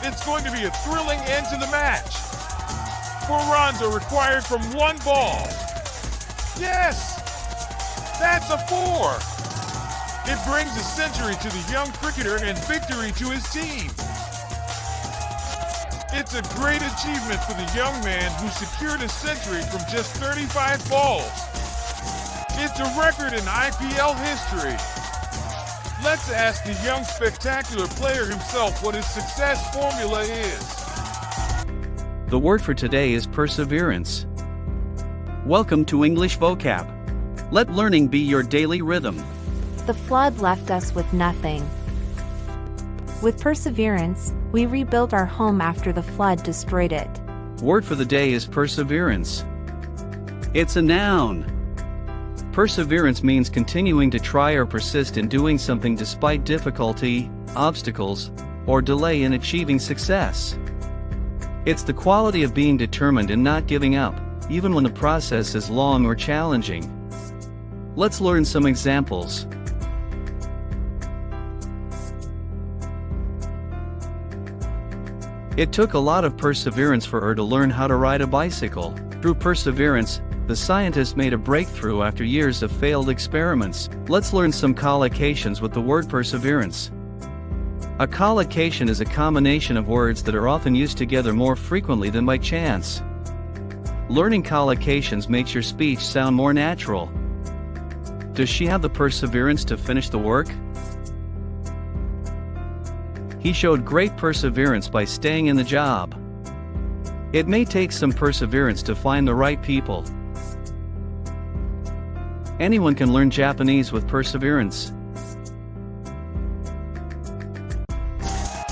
It's going to be a thrilling end to the match. 4 runs are required from 1 ball. Yes! That's a 4! It brings a century to the young cricketer and victory to his team. It's a great achievement for the young man who secured a century from just 35 balls. It's a record in IPL history. Let's ask the young spectacular player himself what his success formula is. The word for today is perseverance. Welcome to English Vocab. Let learning be your daily rhythm. The flood left us with nothing. With perseverance, we rebuilt our home after the flood destroyed it. Word for the day is perseverance. It's a noun. Perseverance means continuing to try or persist in doing something despite difficulty, obstacles, or delay in achieving success. It's the quality of being determined and not giving up, even when the process is long or challenging. Let's learn some examples. It took a lot of perseverance for her to learn how to ride a bicycle. Through perseverance, the scientist made a breakthrough after years of failed experiments. Let's learn some collocations with the word perseverance. A collocation is a combination of words that are often used together more frequently than by chance. Learning collocations makes your speech sound more natural. Does she have the perseverance to finish the work? He showed great perseverance by staying in the job. It may take some perseverance to find the right people. Anyone can learn Japanese with perseverance.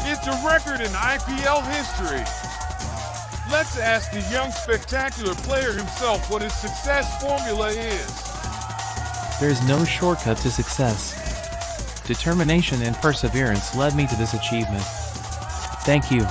It's a record in IPL history. Let's ask the young spectacular player himself what his success formula is. There's no shortcut to success. Determination and perseverance led me to this achievement. Thank you.